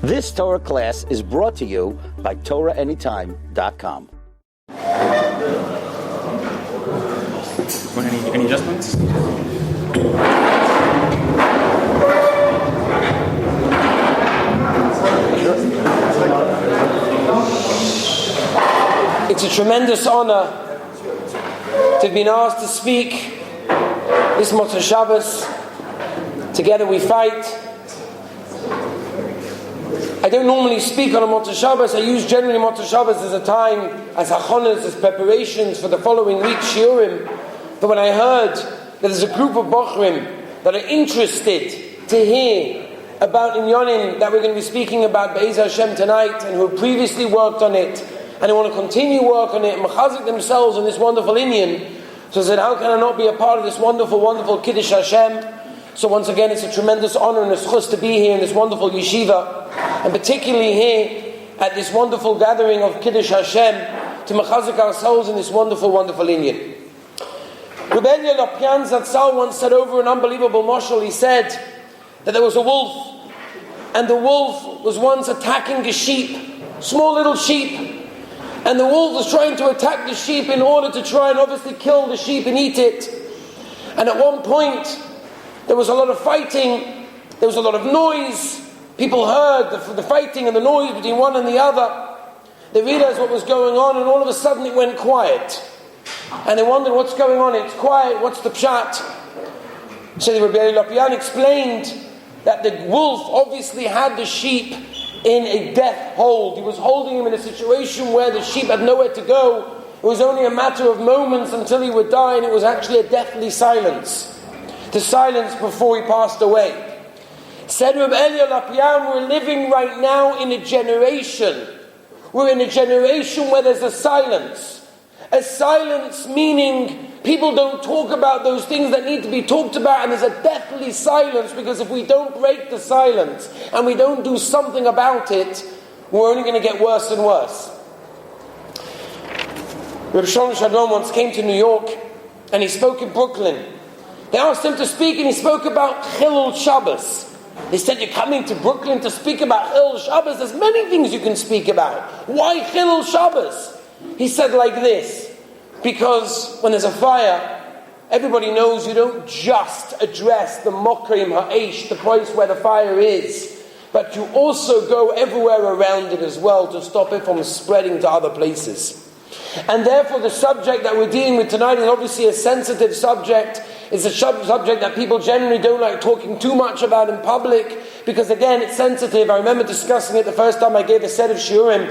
This Torah class is brought to you by TorahAnytime.com. Any adjustments? It's a tremendous honor to have been asked to speak this Motza'ei Shabbos. Together we fight. I don't normally speak on a Motza'ei Shabbos. I use generally Motza'ei Shabbos as a time, as hachonas, as preparations for the following week's shiurim. But when I heard that there's a group of bochrim that are interested to hear about inyanim that we're going to be speaking about Be'ez Hashem tonight, and who have previously worked on it, and they want to continue work on it, and machazik themselves in this wonderful inyan, so I said, how can I not be a part of this wonderful, wonderful Kiddush Hashem? So once again, it's a tremendous honor and a zchus to be here in this wonderful yeshiva, and particularly here at this wonderful gathering of Kiddush Hashem, to machazik ourselves in this wonderful, wonderful inyan. Rabbi Avi Wiesenfeld once said over an unbelievable mashal. He said that there was a wolf, and the wolf was once attacking a sheep, small little sheep, and the wolf was trying to attack the sheep in order to try and obviously kill the sheep and eat it. And at one point there was a lot of fighting, there was a lot of noise, people heard the fighting and the noise between one and the other. They realized what was going on, and all of a sudden it went quiet. And they wondered, what's going on? It's quiet, what's the pshat? So the Rabbi Avi Wiesenfeld explained that the wolf obviously had the sheep in a death hold. He was holding him in a situation where the sheep had nowhere to go. It was only a matter of moments until he would die, and it was actually a deathly silence. The silence before he passed away. Said Rabbi Avi Wiesenfeld, we're living right now in a generation. We're in a generation where there's a silence. A silence meaning people don't talk about those things that need to be talked about, and there's a deathly silence, because if we don't break the silence and we don't do something about it, we're only going to get worse and worse. Rabbi Shalom once came to New York and he spoke in Brooklyn. They asked him to speak and he spoke about Chilul Shabbos. They said, you're coming to Brooklyn to speak about Chilul Shabbos? There's many things you can speak about. Why Chilul Shabbos? He said like this: because when there's a fire, everybody knows you don't just address the mokrim ha'esh, the place where the fire is, but you also go everywhere around it as well to stop it from spreading to other places. And therefore the subject that we're dealing with tonight is obviously a sensitive subject. It's a subject that people generally don't like talking too much about in public, because again, it's sensitive. I remember discussing it the first time I gave a set of shiurim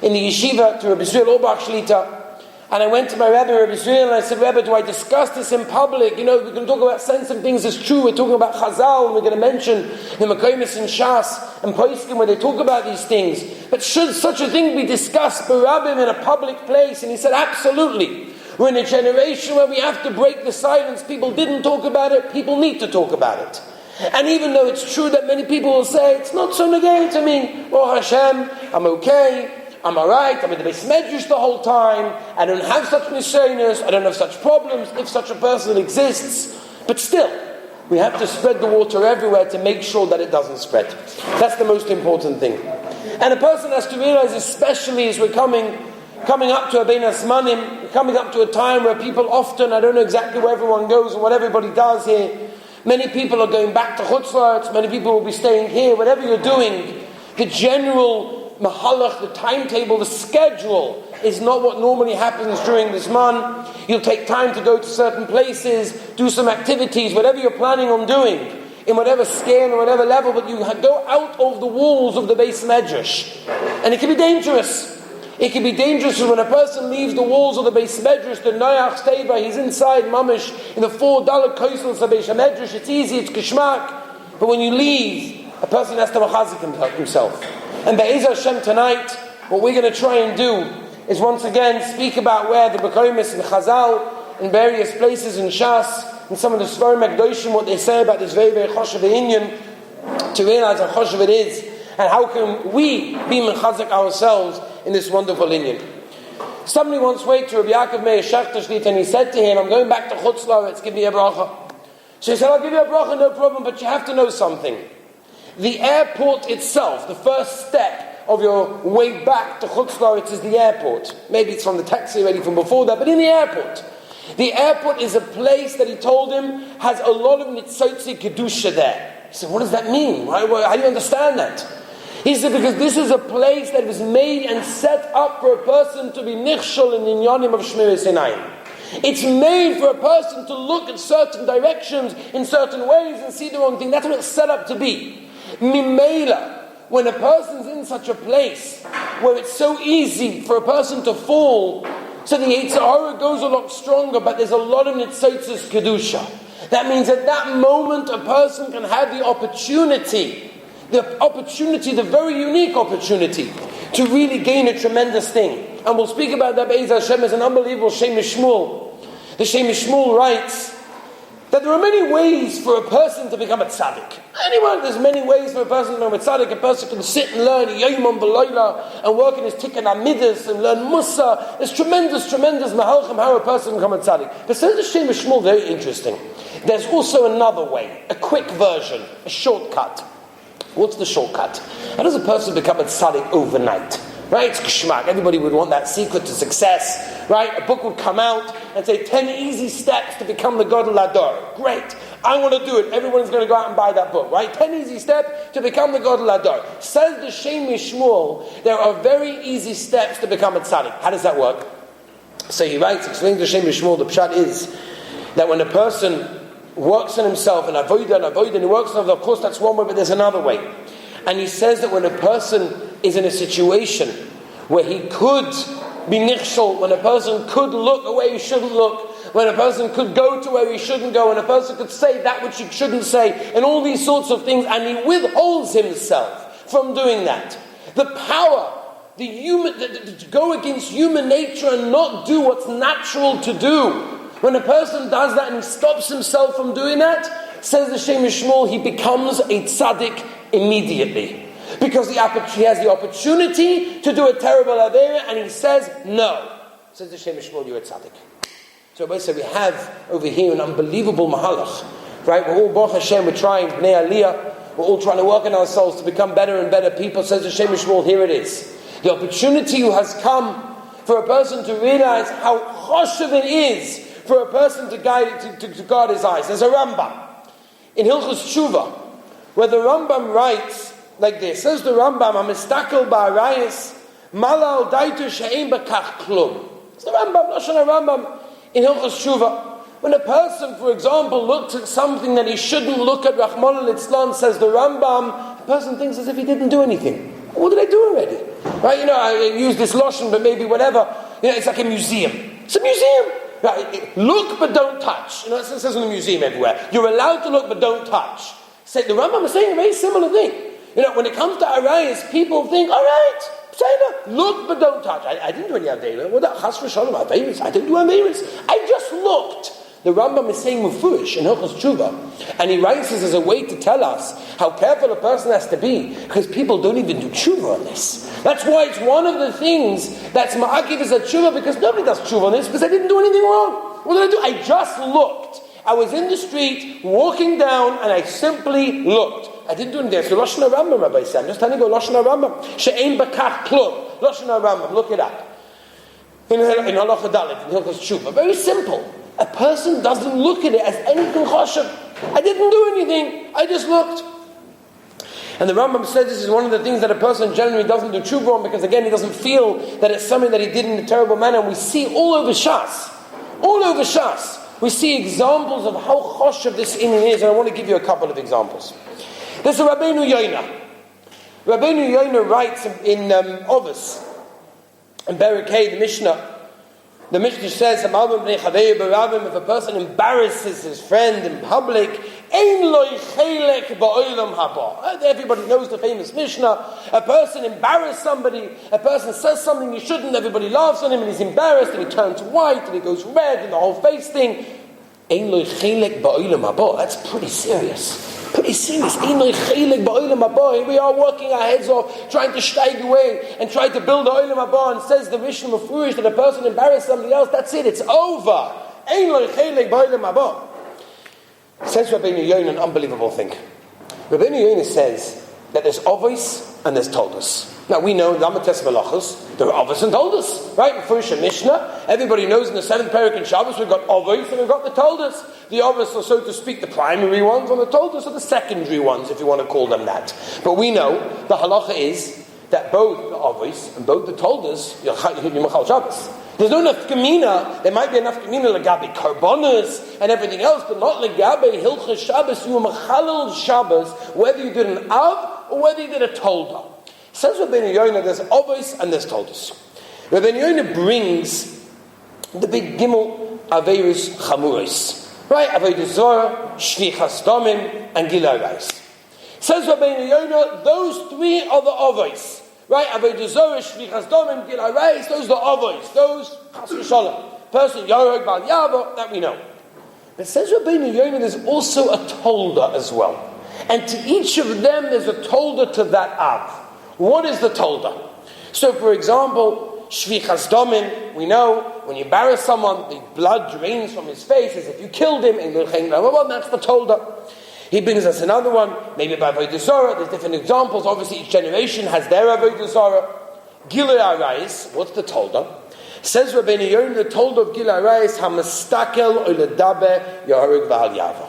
in the yeshiva to Rabbi Yisrael Orbach Shlita. And I went to my Rebbe, Rabbi Yisrael, and I said, Rebbe, do I discuss this in public? You know, we're going to talk about sensitive things, it's true. We're talking about Chazal, and we're going to mention the Mekomis and Shas and Posek where they talk about these things. But should such a thing be discussed Barabim in a public place? And he said, absolutely. We're in a generation where we have to break the silence. People didn't talk about it, people need to talk about it. And even though it's true that many people will say, it's not so negated to me, oh Hashem, I'm okay, I'm alright, I'm in the Beis Medrash the whole time, I don't have such nisyonos, I don't have such problems, if such a person exists. But still, we have to spread the water everywhere to make sure that it doesn't spread. That's the most important thing. And a person has to realize, especially as we're coming up to a Bein Hasmanim, coming up to a time where people often, I don't know exactly where everyone goes and what everybody does here, many people are going back to Chutz La'aretz, many people will be staying here, whatever you're doing, the general mahalach, the timetable, the schedule is not what normally happens during this month. You'll take time to go to certain places, do some activities, whatever you're planning on doing, in whatever scale or whatever level, but you go out of the walls of the Beis Medrash. And it can be dangerous. It can be dangerous when a person leaves the walls of the Beis Medrash, the Noach Steva, he's inside mamish, in the 4 dollar koisels of Beis Medrash, it's easy, it's kishmak. But when you leave, a person has to machazik himself. And Be'ez Hashem tonight, what we're going to try and do is once again speak about where the Bekoimis and Chazal in various places in Shas and some of the Svarim Akdoshim, what they say about this very, very choshev inyan, to realize how choshev it is, and how can we be mechazik ourselves in this wonderful inyan. Somebody once went to Rabbi Yaakov Meir Shechter, and he said to him, I'm going back to Chutz La'aretz, give me a bracha. So he said, I'll give you a bracha, no problem, but you have to know something. The airport itself, the first step of your way back to Chutz La'aretz is the airport. Maybe it's from the taxi already from before that, but in the airport. The airport is a place that he told him has a lot of nitzotzi kedusha there. He said, what does that mean? How do you understand that? He said, because this is a place that was made and set up for a person to be nichshol in the inyanim of Shmiras Einayim. It's made for a person to look at certain directions in certain ways and see the wrong thing. That's what it's set up to be. Mimela, when a person's in such a place where it's so easy for a person to fall, so the Yetzer Hara goes a lot stronger, but there's a lot of nitzotzes kedusha. That means at that moment a person can have the opportunity, the very unique opportunity, to really gain a tremendous thing. And we'll speak about that Be'ez Hashem as an unbelievable Shem Mishmul. The Shem Mishmul writes that there are many ways for a person to become a tzaddik. Anyway, there's many ways for a person to become a tzaddik. A person can sit and learn Yomam V'Layla and work in his Tikkun HaMidas and learn Musa. There's tremendous mahalchim how a person can become a tzaddik. But says the Shem Mishmul, very interesting. There's also another way, a quick version, a shortcut. What's the shortcut? How does a person become a tzaddik overnight? Right? It's kishmak. Everybody would want that secret to success. Right? A book would come out and say 10 easy steps to become the Gadol Hador. Great. I want to do it. Everyone's going to go out and buy that book. Right? 10 easy steps to become the Gadol Hador. Says the Shem Mishmul, there are very easy steps to become a tzaddik. How does that work? So he writes, explaining to Shem Mishmul, the pshat is that when a person works on himself and avoid, and he works on himself, of course that's one way, but there's another way. And he says that when a person is in a situation where he could be nichshol, when a person could look where he shouldn't look, when a person could go to where he shouldn't go, when a person could say that which he shouldn't say, and all these sorts of things, and he withholds himself from doing that. The power, to go against human nature and not do what's natural to do. When a person does that and he stops himself from doing that, says the Shem Mishmul, he becomes a tzaddik immediately. Because he has the opportunity to do a terrible avera, and he says no. Says the Shem Mishmul, you're a tzaddik. So we have over here an unbelievable mahalach. Right? We're all, Baruch Hashem, we're trying, Bnei Aliyah, we're all trying to work on ourselves to become better and better people. Says the Shem Mishmul, here it is. The opportunity has come for a person to realize how choshev it is for a person to guard his eyes. There's a Rambam in Hilchos Tshuva, where the Rambam writes like this. Says the Rambam, "Hamistakel ba'arayis malal daitu she'ein b'kach klum." It's the Rambam, Lashon Rambam in Hilchos Tshuva. When a person, for example, looks at something that he shouldn't look at, Rahman al-Islam, says the Rambam, the person thinks as if he didn't do anything. What did I do already? Right? I use this Lashon, but maybe whatever. It's like a museum. It's a museum. Right? Look but don't touch. It says in the museum everywhere. You're allowed to look but don't touch. The Rambam is saying a very similar thing. When it comes to arayas, people think, all right, look but don't touch. I didn't do any avera. What that chas v'shalom averas? I didn't do averas. I just looked. The Rambam is saying mufurish in Hilchos Tshuva, and he writes this as a way to tell us how careful a person has to be, because people don't even do tshuva on this. That's why it's one of the things that's ma'akiv is a tshuva, because nobody does tshuva on this, because I didn't do anything wrong. What did I do? I just looked. I was in the street, walking down, and I simply looked. I didn't do anything. So Lashon HaRambam, Rabbi said. I'm just telling you, Lashon HaRambam. She'ein b'kach klum. Lashon HaRambam. Look it up. In Halacha Dalet, in Hilchos Tshuva. Very simple. A person doesn't look at it as anything choshev. I didn't do anything. I just looked. And the Rambam says this is one of the things that a person generally doesn't do tshuva on, because again, he doesn't feel that it's something that he did in a terrible manner. And we see all over Shas. All over Shas. We see examples of how choshev this inyan is, and I want to give you a couple of examples. There's a Rabbeinu Yoina. Rabbeinu Yoina writes in Ovis, in Berekei, the Mishnah. The Mishnah says, if a person embarrasses his friend in public, everybody knows the famous Mishnah. A person embarrassed somebody, a person says something he shouldn't, everybody laughs on him and he's embarrassed and he turns white and he goes red and the whole face thing. That's pretty serious. Pretty serious. Here we are working our heads off, trying to steig away and trying to build the Olam Haba, and says the Mishnah Mefurish that a person embarrassed somebody else, that's it, it's over. Says Rabbeinu Yoina an unbelievable thing. Rabbeinu Yoina says that there's Avos and there's Toldos. Now we know in the Amates Melachos, there are Avos and Toldos, right? First Mishnah, everybody knows in the 7th parak in Shabbos we've got Avos and we've got the Toldos. The Avos are, so to speak, the primary ones, and the Toldos are the secondary ones, if you want to call them that. But we know the halacha is that both the Avos and both the Toldos, Yomachal Shabbos. There's no nafkamina. There might be a nafkamina legabe karbonos and everything else, but not legabe hilchas Shabbos. You machalel Shabbos, whether you did an av or whether you did a tolda. Says Rabbi Yoina, there's avos and there's toldos. Rabbi Yoina brings the big gimel averis chamuris, right? Avodah zara, shvichas damim, and gilui arayis. Says Rabbi Yoina, those three are the avos. Right, avodah zarah, shvichas damim, gilui arayis, those are the avos. Those, chas v'shalom, person yoreg bal yavo, that we know. But says Rabbi Yoina, there's also a tolda as well. And to each of them, there's a tolda to that av. What is the tolda? So, for example, shvichas damim, we know when you bury someone, the blood drains from his face as if you killed him, and that's the tolda. He brings us another one, maybe by avodah zarah. There's different examples. Obviously, each generation has their avodah zarah. Gilui arayis, what's the tolda? Says Rabbi Yoina, the tolda of Gilui arayis, hamastakel oledabe yahareg v'al yava.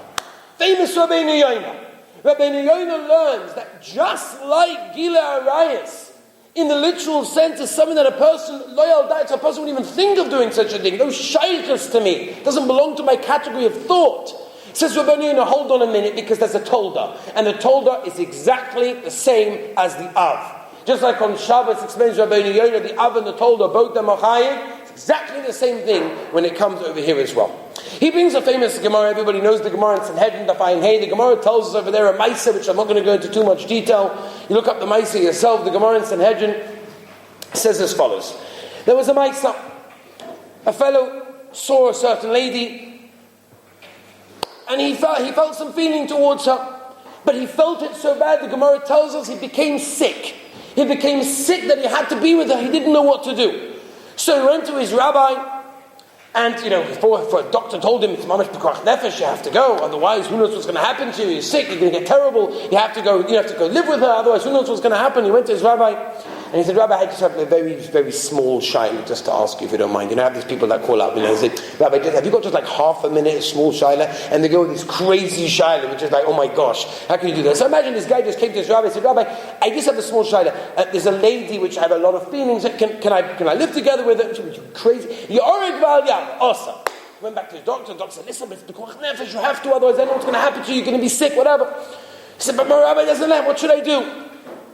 Famous Rabbi Yoina. Rabbi Yoina learns that just like Gilui arayis, in the literal sense, is something that a person, loyal diet, a person wouldn't even think of doing such a thing. No shaykhs to me. It doesn't belong to my category of thought. Says Rabbi Yoina, hold on a minute, because there's a tolda. And the tolda is exactly the same as the av. Just like on Shabbos explains Rabbi Yoina, the av and the tolda, both them are chayim. It's exactly the same thing when it comes over here as well. He brings a famous Gemara, everybody knows the Gemara in Sanhedrin, Dafayin Hey. The Gemara tells us over there a Maisa, which I'm not going to go into too much detail. You look up the Maisa yourself. The Gemara in Sanhedrin says as follows. There was a Maisa. A fellow saw a certain lady, and he felt some feeling towards her, but he felt it so bad, the Gemara tells us he became sick. He became sick that he had to be with her. He didn't know what to do. So he went to his rabbi, and before a doctor told him, it's mamash b'koach nefesh, you have to go, otherwise who knows what's going to happen to you, you're sick, you're going to get terrible, you have to go live with her, otherwise who knows what's going to happen. He went to his rabbi, and he said, Rabbi, I just have a very, very small shaila just to ask you if you don't mind. I have these people that call up, and say, Rabbi, have you got just like half a minute, a small shaila? And they go with this crazy shaila, which is like, oh my gosh, how can you do that? So imagine this guy just came to his rabbi and said, Rabbi, I just have a small shaila. There's a lady which I have a lot of feelings. Can I live together with her? You're crazy. You're awesome. Went back to his doctor. The doctor said, listen, it's b'koach nefesh, you have to, otherwise I know what's going to happen to you. You're going to be sick, whatever. He said, but my rabbi doesn't let. What should I do?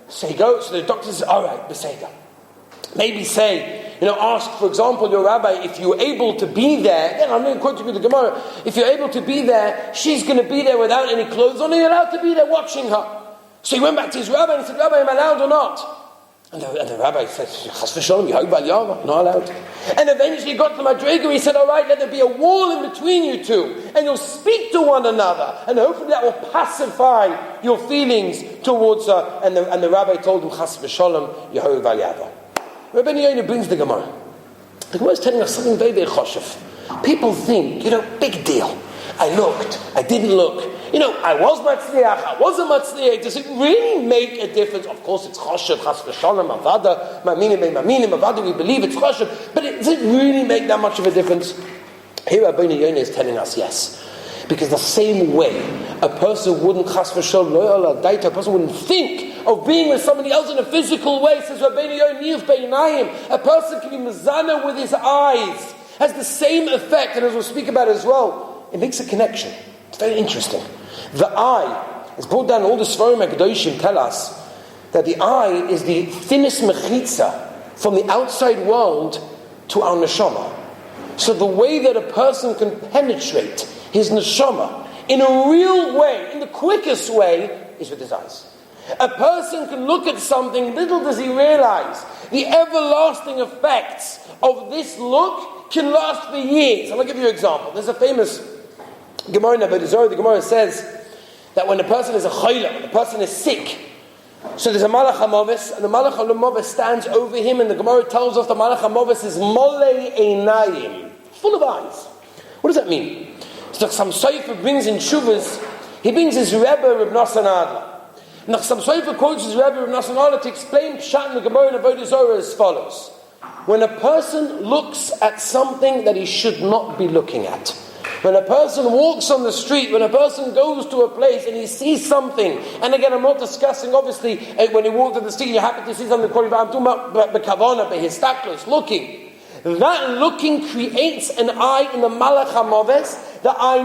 So he goes. So the doctor says, all right, beseda. Maybe say, ask, for example, your rabbi, if you're able to be there. Again, I'm going to quote you with the Gemara. If you're able to be there, she's going to be there without any clothes on. You're allowed to be there watching her. So he went back to his rabbi and he said, Rabbi, am I allowed or not? And the rabbi said, chas v'shalom, Yahog bal yava, not allowed. And eventually he got to Madriga, he said, all right, let there be a wall in between you two, and you'll speak to one another, and hopefully that will pacify your feelings towards her. And the rabbi told him, chas v'shalom, Yahog bal yava. Rabbi Yoina brings the Gemara. The Gemara is telling us something very, very choshev. People think, big deal. I looked, I didn't look. I was matzliach, I wasn't matzliach. Does it really make a difference? Of course, it's choshev, chas v'shalom, avada, maminim, avada, we believe it's choshev. But does it really make that much of a difference? Here, Rabbi Yoina is telling us yes. Because the same way a person wouldn't chas v'shalom, a person wouldn't think of being with somebody else in a physical way, says Rabbi Yoina, a person can be mezana with his eyes, has the same effect, and as we'll speak about as well, it makes a connection. It's very interesting. The eye is brought down. All the Sforim HaKadoshim tell us that the eye is the thinnest mechitza from the outside world to our neshama. So the way that a person can penetrate his neshama in a real way, in the quickest way, is with his eyes. A person can look at something, little does he realize the everlasting effects of this look can last for years. I'm going to give you an example. There's a famous Gemara in Avodah Zarah. The Gemara says that when a person is a chayla, when a person is sick, so there's a malach hamovis, and the malach hamovis stands over him, and the Gemara tells us the malach hamovis is molei einayim, full of eyes. What does that mean? So some Sefer brings in Shuvas, he brings his Rebbe, Reb Nosson Adler. Nach some Sefer quotes his Rabbi Nasanala to explain Pshat in the Gemara and Avodah Zorah as follows. When a person looks at something that he should not be looking at, when a person walks on the street, when a person goes to a place and he sees something, and again I'm not discussing obviously when he walks on the street you're happy to see something, I'm talking about Bekavana, Behistaklos, looking. That looking creates an eye in the Malach HaMoves. The eye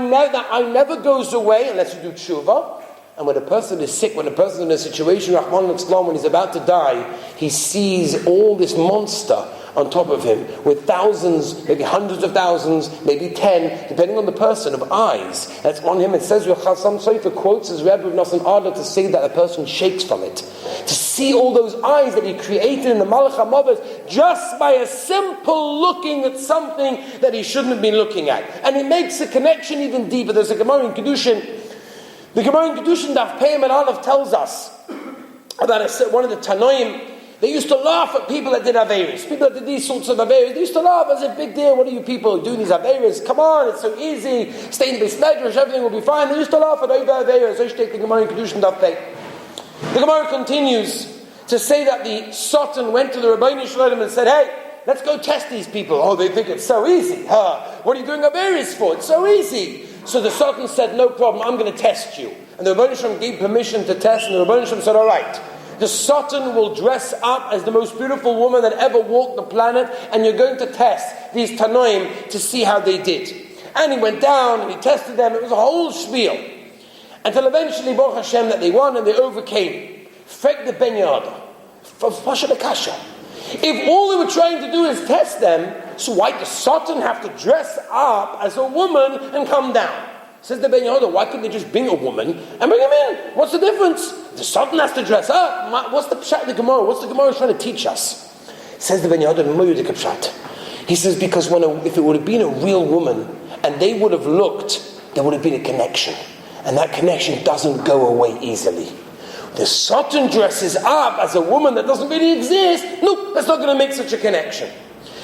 never goes away unless you do tshuva. And when a person is sick, when a person is in a situation, Rahman al-Islam, when he's about to die, he sees all this monster on top of him with thousands, maybe hundreds of thousands, maybe 10, depending on the person, of eyes that's on him. It says, some Sefer quotes as Rabbi Nassim Adler to say that a person shakes from it. To see all those eyes that he created in the Malach HaMoves just by a simple looking at something that he shouldn't have been looking at. And it makes the connection even deeper. There's a Gemara in Kedushin. The Gemara in Kedushin, Daf Pei and Aleph, tells us about one of the Tanoim. They used to laugh at people that did Averis. People that did these sorts of Averis. They used to laugh as a big deal. What are you people doing these Averis? Come on, it's so easy. Stay in the Beis Medrash, everything will be fine. They used to laugh at over Averis. I should take the Gemara in Kedushin, Daf Pei. The Gemara continues to say that the Sultan went to the Rabbeinu Shalom and said, hey, let's go test these people. Oh, they think it's so easy. What are you doing Averis for? It's so easy. So the Sultan said, no problem, I'm going to test you. And the Rebbeinu Shalom gave permission to test, and the Rebbeinu Shalom said, all right, the Sultan will dress up as the most beautiful woman that ever walked the planet, and you're going to test these Tanoim to see how they did. And he went down, and he tested them. It was a whole spiel. Until eventually, Baruch Hashem, that they won, and they overcame. Frek the Ben Yada. Pasha the Kasha. If all they were trying to do is test them, so why does Sultan have to dress up as a woman and come down? Says the Ben Yehuda, why couldn't they just bring a woman and bring him in? What's the difference? The Sultan has to dress up. What's the pshat in the Gemara? What's the Gemara trying to teach us? Says the Ben Yehuda, he says, because if it would have been a real woman and they would have looked, there would have been a connection. And that connection doesn't go away easily. The Sultan dresses up as a woman that doesn't really exist. Nope, that's not going to make such a connection.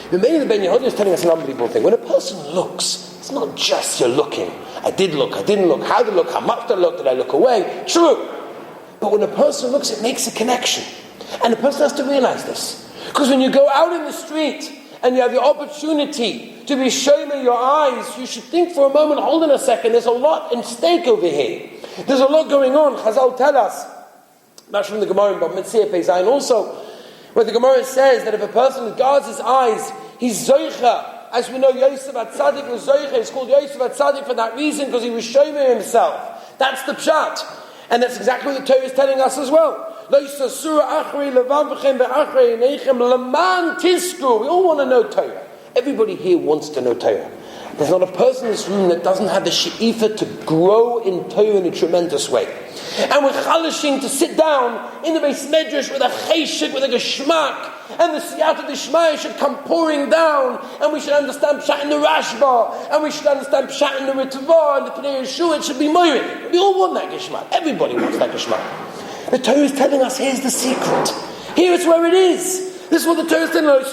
The Ben Yehuda is telling us an unbelievable thing. When a person looks, it's not just you're looking. I didn't look, how did I look, how much did I look away? True. But when a person looks, it makes a connection. And the person has to realize this. Because when you go out in the street and you have the opportunity to be shown in your eyes, you should think for a moment, hold on a second, there's a lot at stake over here. There's a lot going on. Chazal tell us, not from the Gemara, but Motza'ei Peizayin also, where the Gemara says that if a person guards his eyes, he's zoicha. As we know, Yosef HaTzadik was zoicha. He's called Yosef HaTzadik for that reason, because he was showing himself. That's the pshat. And that's exactly what the Torah is telling us as well. We all want to know Torah. Everybody here wants to know Torah. There's not a person in this room that doesn't have the she'ifa to grow in Torah in a tremendous way. And we're chalishing to sit down in the Beis Medrash with a cheshik, with a geschmack, and the siyata d'shmaya should come pouring down, and we should understand pshat in the Rashba, and we should understand pshat in the Ritva, and the Pnei Yeshua. It should be moirid. We all want that geschmack. Everybody wants that geschmack. The Torah is telling us, here's the secret. Here is where it is. This is what the Torah is telling us.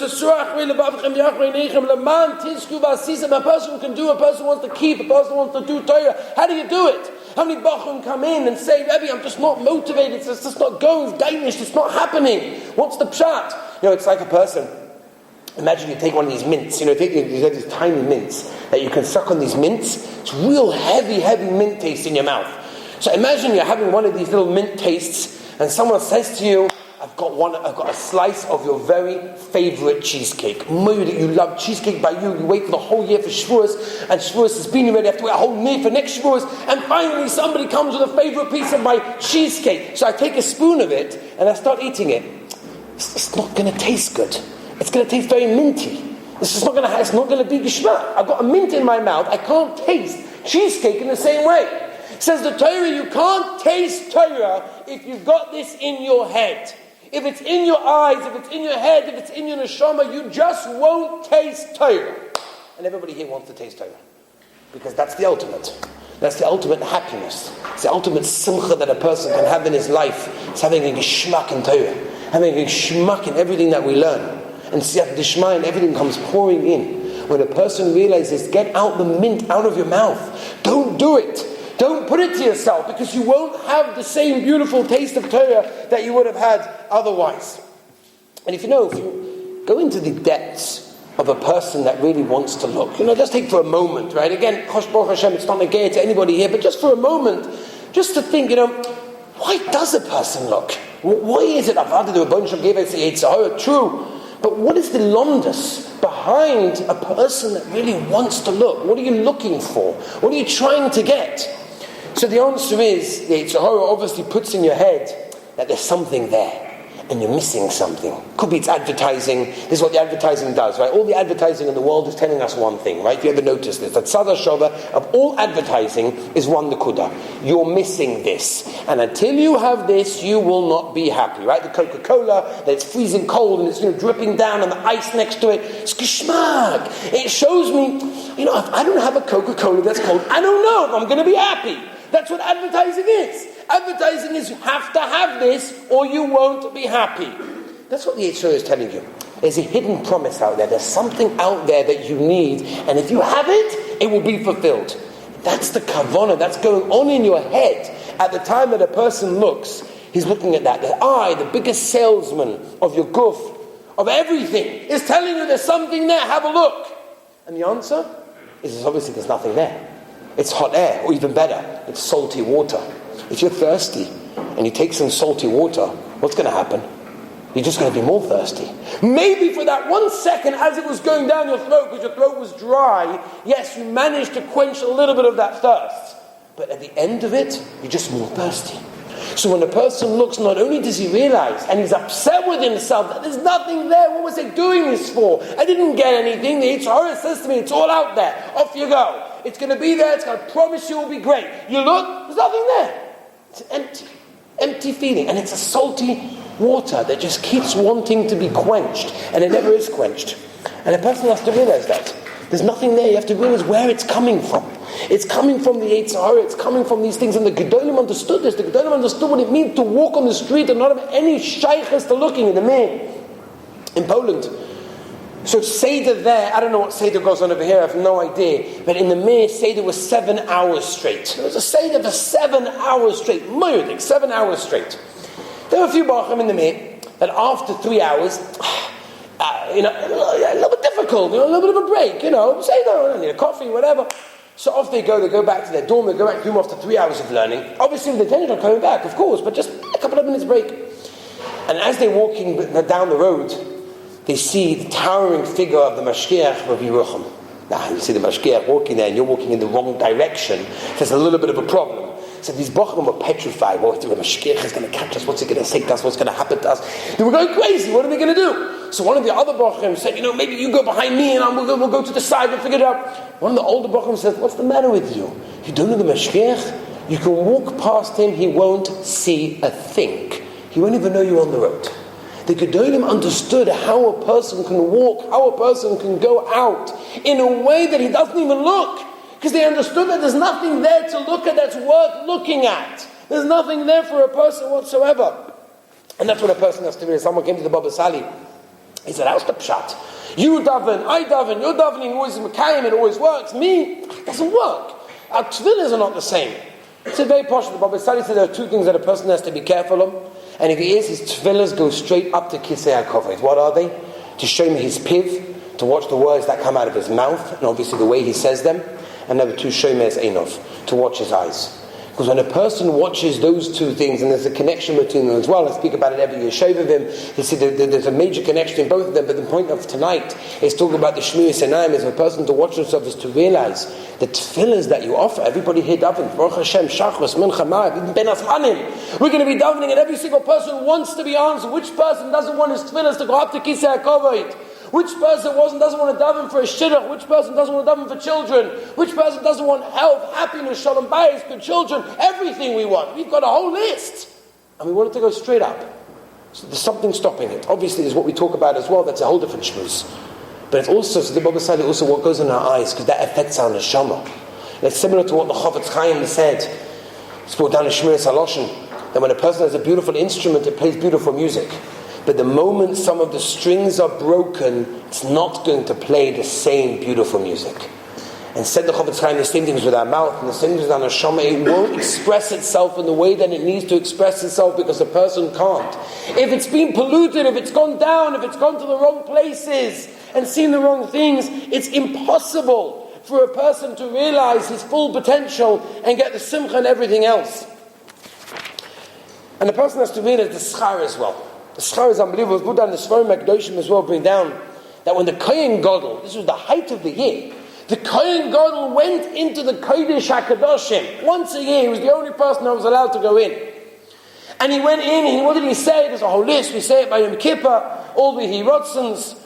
A person can do, a person wants to keep, a person wants to do Torah. How do you do it? How many bachrim come in and say, Rebbe, I'm just not motivated, it's just not going, it's gainish, it's not happening. What's the pshat? It's like a person. Imagine you take one of these mints, you have these tiny mints that you can suck on these mints. It's real heavy mint taste in your mouth. So imagine you're having one of these little mint tastes and someone says to you, I've got a slice of your very favorite cheesecake. You love cheesecake by you wait for the whole year for Shavuos, and Shavuos has been already, you have to wait a whole year for next Shavuos, and finally somebody comes with a favorite piece of my cheesecake. So I take a spoon of it, and I start eating it. It's not going to taste good. It's going to taste very minty. It's not going to be geschmack. I've got a mint in my mouth, I can't taste cheesecake in the same way. Says the Torah, you can't taste Torah if you've got this in your head. If it's in your eyes, if it's in your head, if it's in your neshama, you just won't taste Torah. And everybody here wants to taste Torah. Because that's the ultimate. That's the ultimate happiness. It's the ultimate simcha that a person can have in his life. It's having a geschmack in Torah. Having a geschmack in everything that we learn. And siyat dishma, and everything comes pouring in. When a person realizes, get out the mint out of your mouth. Don't do it. Don't put it to yourself, because you won't have the same beautiful taste of Torah that you would have had otherwise. And if you go into the depths of a person that really wants to look, just take for a moment, right? Again, Baruch Hashem, it's not negated to anybody here, but just for a moment, just to think, why does a person look? Why is it? True. But what is the lomdus behind a person that really wants to look? What are you looking for? What are you trying to get? So the answer is, the Yetzer Hara obviously puts in your head that there's something there, and you're missing something. Could be it's advertising. This is what the advertising does, right? All the advertising in the world is telling us one thing, right? If you ever notice this, that Tzad HaShava of all advertising is one nekuda. You're missing this. And until you have this, you will not be happy, right? The Coca-Cola, that it's freezing cold and it's dripping down and the ice next to it. It's geschmack. It shows me, if I don't have a Coca-Cola that's cold, I don't know if I'm going to be happy. That's what advertising is. Advertising is you have to have this or you won't be happy. That's what the Yetzer Hara is telling you. There's a hidden promise out there. There's something out there that you need, and if you have it, it will be fulfilled. That's the kavanah. That's going on in your head. At the time that a person looks, he's looking at that. The eye, the biggest salesman of your guf, of everything, is telling you there's something there. Have a look. And the answer is obviously there's nothing there. It's hot air, or even better, it's salty water. If you're thirsty and you take some salty water, what's going to happen? You're just going to be more thirsty. Maybe for that 1 second as it was going down your throat, because your throat was dry, yes, you managed to quench a little bit of that thirst. But at the end of it, you're just more thirsty. So when a person looks, not only does he realize, and he's upset with himself, that there's nothing there. What was I doing this for? I didn't get anything. The Yetzer Hara says to me, it's all out there. Off you go. It's going to be there. It's going to promise you it will be great. You look, there's nothing there. It's an empty feeling. And it's a salty water that just keeps wanting to be quenched. And it never is quenched. And a person has to realize that. There's nothing there. You have to realize where it's coming from. It's coming from the Yetzer Hara. It's coming from these things. And the Gedolim understood this. The Gedolim understood what it means to walk on the street and not have any shaykhs to looking in the mirror. In Poland. So Seder there, I don't know what Seder goes on over here, I have no idea. But in the Mir, Seder was 7 hours straight. It was a Seder for 7 hours straight. Moedik, 7 hours straight. There were a few Bachim in the Mir that after 3 hours, a little bit difficult, a little bit of a break, Seder, I need a coffee, whatever. So off they go back to their dorm, they go back home after 3 hours of learning. Obviously with the intention of coming back, of course, but just a couple of minutes break. And as they're walking down the road, they see the towering figure of the Mashgiach, Rabbi Yerucham. Now, you see the Mashgiach walking there and you're walking in the wrong direction. There's a little bit of a problem. So these Bochum were petrified. What, the Mashgiach is going to catch us? What's he going to say to us? What's going to happen to us? They were going crazy. What are they going to do? So one of the other Bochum said, maybe you go behind me and we'll go to the side and figure it out. One of the older Bochum said, what's the matter with you? You don't know the Mashgiach? You can walk past him, he won't see a thing. He won't even know you're on the road. The Gedolim understood how a person can walk, how a person can go out in a way that he doesn't even look. Because they understood that there's nothing there to look at that's worth looking at. There's nothing there for a person whatsoever. And that's what a person has to do. Someone came to the Baba Sali. He said, how's the pshat? You daven, I daven, you're davening, always Mekayim, it always works. Me, it doesn't work. Our tefillahs are not the same. It's a very posh. The Baba Sali said there are two things that a person has to be careful of. And if he is, his tefillahs go straight up to Kisei HaKovod. What are they? To show me his piv, to watch the words that come out of his mouth, and obviously the way he says them. And number two, show me his einov, to watch his eyes. Because when a person watches those two things, and there's a connection between them as well, I speak about it every Yeshiva Vim, you see there's a major connection in both of them, but the point of tonight is talking about the Shmir Senaim, is a person to watch themselves is to realize the tefillahs that you offer. Everybody here davening, Baruch Hashem, Shachos, Mincha, Ma'av, Ben Asmanim. We're going to be davening, and every single person wants to be answered. Which person doesn't want his tefillahs to go up to Kisei HaKovod? Which person doesn't want to daven for a shidduch? Which person doesn't want to daven for children? Which person doesn't want health, happiness, shalom bayis, good children? Everything we want. We've got a whole list. And we want it to go straight up. So there's something stopping it. Obviously, there's what we talk about as well. That's a whole different shmuz. But it's also, so the Baba Sali, also what goes in our eyes, because that affects our neshama. It's similar to what the Chofetz Chaim said. It's brought down in Shmir Saloshen, that when a person has a beautiful instrument, it plays beautiful music. But the moment some of the strings are broken, it's not going to play the same beautiful music. And said the Chofetz Chaim, the same things with our mouth and the same things with our neshama. It won't express itself in the way that it needs to express itself because the person can't. If it's been polluted, if it's gone down, if it's gone to the wrong places and seen the wrong things, it's impossible for a person to realize his full potential and get the simcha and everything else. And the person has to realize the schar as well. The schar is unbelievable. It's put down the Svarim Akdoshim as well, bring down that when the Kohen Gadol, this was the height of the year, the Kohen Gadol went into the Kodesh HaKadoshim once a year. He was the only person that was allowed to go in. And he went in, and what did he say? There's a whole list. We say it by Yom Kippur, all the Hirotzins.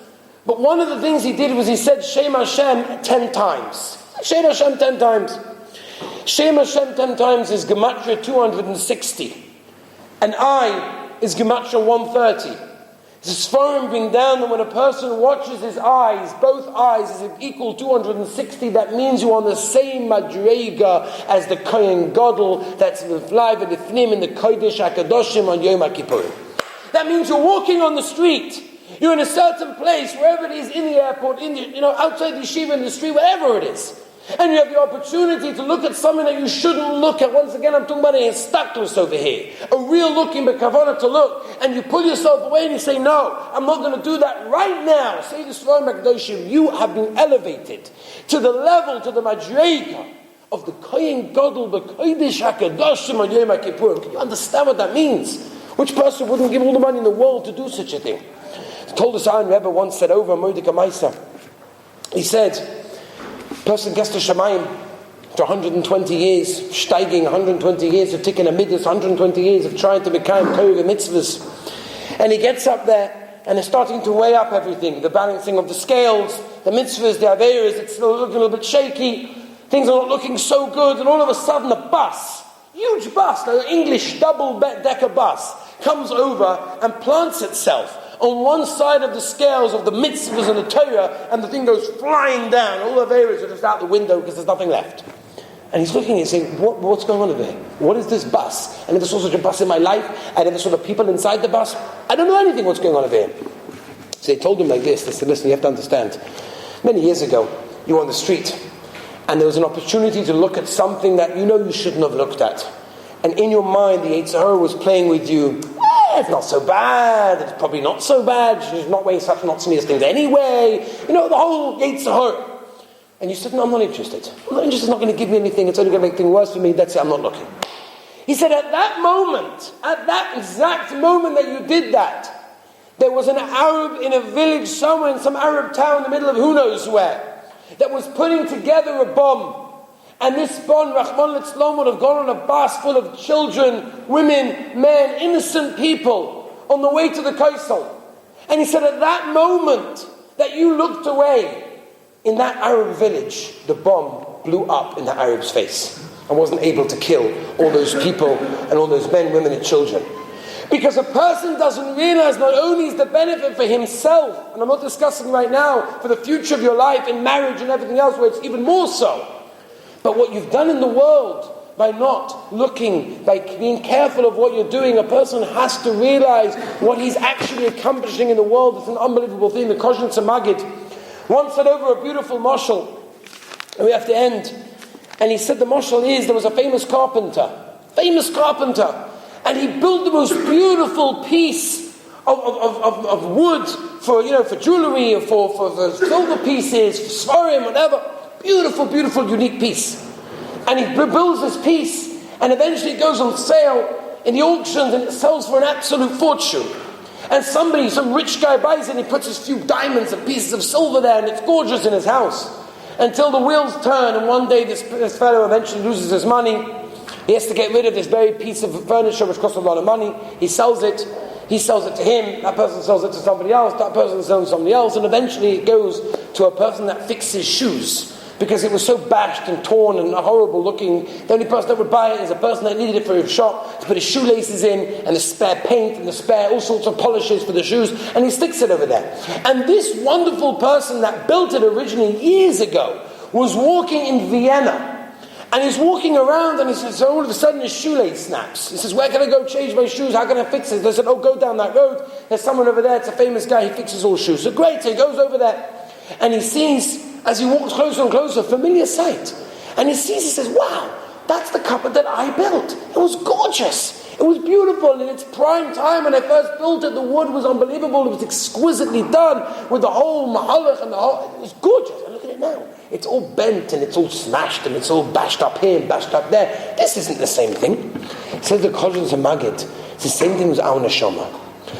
But one of the things he did was he said Shem Hashem 10 times. Shem Hashem 10 times. Shem Hashem 10 times is Gematria 260. And I is Gematria 130. The Sforim bring down that when a person watches his eyes, both eyes is equal 260, that means you're on the same madrega as the Kohen Gadol that's live in the Fnim in the Kodesh HaKadoshim on Yom Kippurim. That means you're walking on the street, you're in a certain place, wherever it is, in the airport, outside the yeshiva, in the street, wherever it is. And you have the opportunity to look at something that you shouldn't look at. Once again, I'm talking about a stuckness over here. A real looking bekavana to look. And you pull yourself away and you say, no, I'm not going to do that right now. Say the Svarim HaKadoshim, you have been elevated to the level, to the madrega of the Kohen Gadol, the Kodesh HaKadoshim on Yom Kippurim. Can you understand what that means? Which person wouldn't give all the money in the world to do such a thing? The Toldos Ayin Rebbe once said over Mordechai Maisa. He said, person gets to Shemayim after 120 years, steiging 120 years of tikkun amidus, 120 years of trying to become Torah mitzvahs. And he gets up there and is starting to weigh up everything, the balancing of the scales, the mitzvahs, the averas, it's still looking a little bit shaky, things are not looking so good, and all of a sudden a bus, huge bus, an English double-decker bus, comes over and plants itself on one side of the scales of the mitzvahs and the Torah, and the thing goes flying down. All the averas are just out the window because there's nothing left. And he's looking and saying, what's going on over here? What is this bus? I never saw such a bus in my life. I never saw the people inside the bus. I don't know anything what's going on over here. So they told him like this. They said, listen, you have to understand. Many years ago, you were on the street, and there was an opportunity to look at something that you know you shouldn't have looked at. And in your mind, the Yetzer Hara was playing with you. It's not so bad, it's probably not so bad, she's not wearing such not smears things anyway, the whole Yetzer Hara. And you said, no, I'm not interested. I'm not interested, it's not going to give me anything, it's only going to make things worse for me, that's it, I'm not looking. He said, at that moment, at that exact moment that you did that, there was an Arab in a village somewhere in some Arab town in the middle of who knows where, that was putting together a bomb. And this bomb, Rahman al-Islam, would have gone on a bus full of children, women, men, innocent people on the way to the Kaisal. And he said, at that moment that you looked away, in that Arab village, the bomb blew up in the Arab's face and wasn't able to kill all those people and all those men, women, and children. Because a person doesn't realize not only is the benefit for himself, and I'm not discussing right now for the future of your life in marriage and everything else where it's even more so, but what you've done in the world by not looking, by being careful of what you're doing, a person has to realize what he's actually accomplishing in the world. It's an unbelievable thing. The Koshin Tzemagid once said over a beautiful mashal, and we have to end, and he said the mashal is, there was a famous carpenter, and he built the most beautiful piece of wood for jewelry, or for silver pieces, for svarim, whatever. Beautiful, beautiful, unique piece. And he builds this piece, and eventually it goes on sale in the auctions, and it sells for an absolute fortune. And some rich guy buys it, and he puts his few diamonds and pieces of silver there, and it's gorgeous in his house. Until the wheels turn, and one day this fellow eventually loses his money. He has to get rid of this very piece of furniture which costs a lot of money. He sells it to him, that person sells it to somebody else, that person sells it to somebody else, and eventually it goes to a person that fixes shoes. Because it was so bashed and torn and horrible looking, the only person that would buy it is a person that needed it for his shop, to put his shoelaces in, and the spare paint, and the spare all sorts of polishes for the shoes, and he sticks it over there. And this wonderful person that built it originally years ago was walking in Vienna, and he's walking around, and he says, so all of a sudden his shoelace snaps. He says, where can I go change my shoes? How can I fix it? They said, oh, go down that road. There's someone over there, it's a famous guy, he fixes all shoes. So great, so he goes over there, and he sees as he walks closer and closer, familiar sight. And he sees, he says, wow, that's the cupboard that I built. It was gorgeous. It was beautiful in its prime time. When I first built it, the wood was unbelievable. It was exquisitely done with the whole mahalach and the whole, it was gorgeous. And look at it now. It's all bent and it's all smashed and it's all bashed up here and bashed up there. This isn't the same thing. It says the Kashrus and Magid. It's the same thing as our neshama.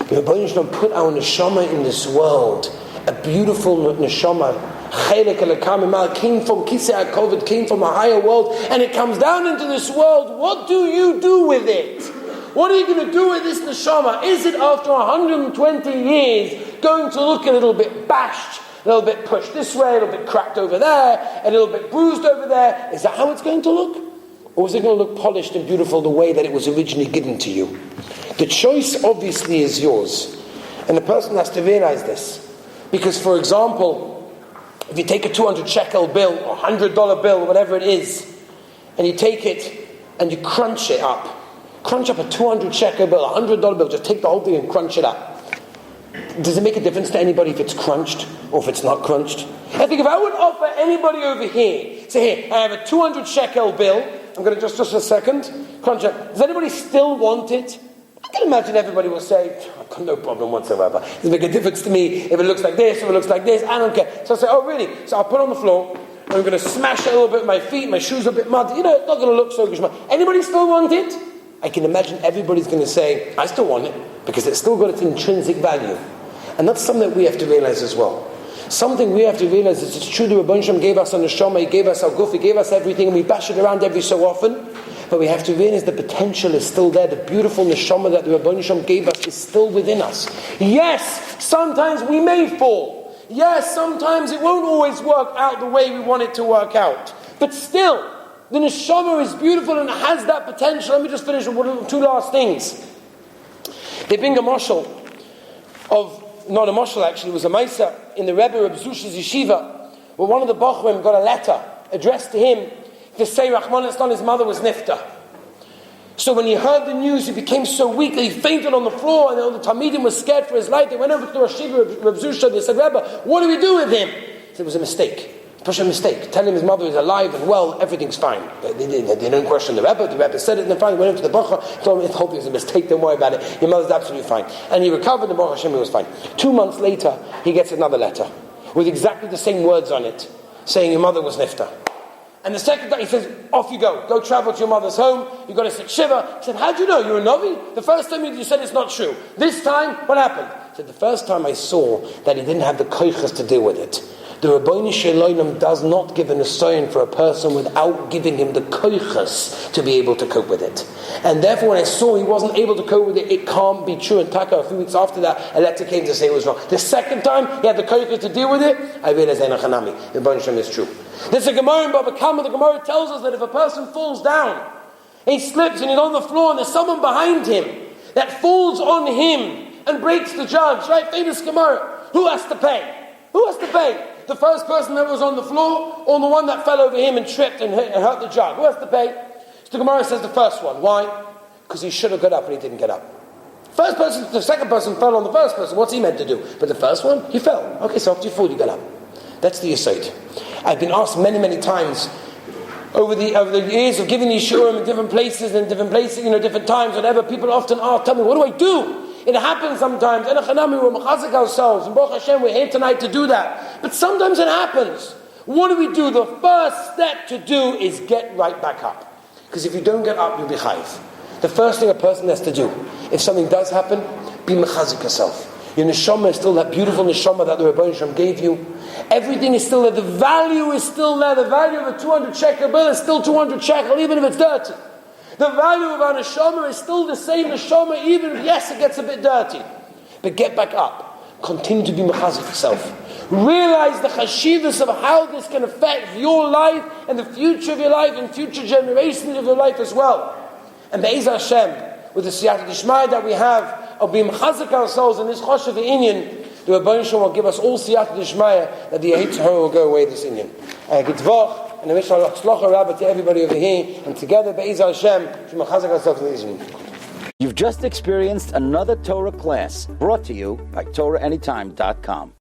The Rebbeinu Shalom put our neshama in this world. A beautiful neshama. Came from Kisei HaKoved, came from a higher world, and it comes down into this world. What do you do with it? What are you going to do with this neshama? Is it after 120 years going to look a little bit bashed, a little bit pushed this way, a little bit cracked over there, a little bit bruised over there? Is that how it's going to look? Or is it going to look polished and beautiful the way that it was originally given to you? The choice obviously is yours. And the person has to realize this. Because, for example, if you take a 200 shekel bill, or $100 bill, or whatever it is, and you take it and you crunch it up. Crunch up a 200 shekel bill, a $100 bill, just take the whole thing and crunch it up. Does it make a difference to anybody if it's crunched or if it's not crunched? I think if I would offer anybody over here, say, here, I have a 200 shekel bill, I'm going to just a second, crunch it. Does anybody still want it? I can imagine everybody will say, I've got no problem whatsoever. It doesn't make a difference to me if it looks like this, if it looks like this, I don't care. So I say, oh really? So I'll put it on the floor, and I'm going to smash it a little bit with my feet, my shoes are a bit muddy, it's not going to look so good. Anybody still want it? I can imagine everybody's going to say, I still want it, because it's still got its intrinsic value. And that's something that we have to realize as well. Something we have to realize is it's true the Rebbeinu Shalom gave us our neshama, He gave us our guf, He gave us everything, and we bash it around every so often. But we have to realize the potential is still there. The beautiful neshama that the Rebbeinu Shalom gave us is still within us. Yes, sometimes we may fall. Yes, sometimes it won't always work out the way we want it to work out. But still, the neshama is beautiful and it has that potential. Let me just finish with two last things. They bring a mashal of, not a mashal actually, it was a maisa in the Rebbe Reb Zusha's yeshiva, where one of the Bachrim got a letter addressed to him to say Rahman Islam, his mother was nifta. So when he heard the news, he became so weak that he fainted on the floor, and the Talmidim was scared for his life. They went over to the Rosh Yeshiva Reb Zusha. They said, Rebbe, what do we do with him? He said, it was a mistake. Push a mistake. Tell him his mother is alive and well, everything's fine. They didn't question the Rebbe. The Rebbe said it, and then finally went into the Bacha, told him, I hope it was a mistake, don't worry about it. Your mother's absolutely fine. And he recovered, and Baruch Hashem, he was fine. 2 months later, he gets another letter with exactly the same words on it, saying your mother was nifta. And the second time he says, off you go. Go travel to your mother's home. You've got to sit shiva. He said, how do you know? You're a Novi? The first time you said it's not true. This time, what happened? He said, the first time I saw that he didn't have the koiches to deal with it. The Rabbeinu Shalom does not give an assignment for a person without giving him the koiches to be able to cope with it. And therefore when I saw he wasn't able to cope with it, it can't be true. And Taka, a few weeks after that, a letter came to say it was wrong. The second time he had the koiches to deal with it, I realized the Rabbeinu Shalom is true. There's a Gemara in Baba Kama. The Gemara tells us that if a person falls down, he slips and he's on the floor and there's someone behind him that falls on him and breaks the jug, right? Famous Gemara. Who has to pay? Who has to pay? The first person that was on the floor, or the one that fell over him and tripped and hurt the jug? Who has to pay? So the Gemara says the first one. Why? Because he should have got up and he didn't get up. First person, the second person fell on the first person. What's he meant to do? But the first one, he fell. Okay, so after you fall, you get up. That's the aside. I've been asked many, many times over the years of giving these shiurim in different places, different times, whatever. People often ask, tell me, what do I do? It happens sometimes. And we're mechazik ourselves. And Baruch Hashem, we're here tonight to do that. But sometimes it happens. What do we do? The first step to do is get right back up. Because if you don't get up, you'll be chayiv. The first thing a person has to do, if something does happen, be mechazik yourself. Your neshama is still that beautiful neshama that the Rebbeinu Shalom gave you. Everything is still there. The value is still there. The value of a 200 shekel bill is still 200 shekel, even if it's dirty. The value of our neshama is still the same neshama, even if, yes, it gets a bit dirty. But get back up. Continue to be mechazik yourself. Realize the chashivas of how this can affect your life and the future of your life and future generations of your life as well. And Be'ez Hashem, with the siyata d'shmaya that we have of being mechazik ourselves in this chosh of the inyan, the Rebbeinu Shalom will give us all siyata d'shmaya that the Yehit Torah will go away this inyan. Gitvach. And I wish Allah tzlocha rabba to everybody over here, and together, Be'ez Hashem, to mechazik ourselves in Israel. You've just experienced another Torah class brought to you by TorahAnytime.com.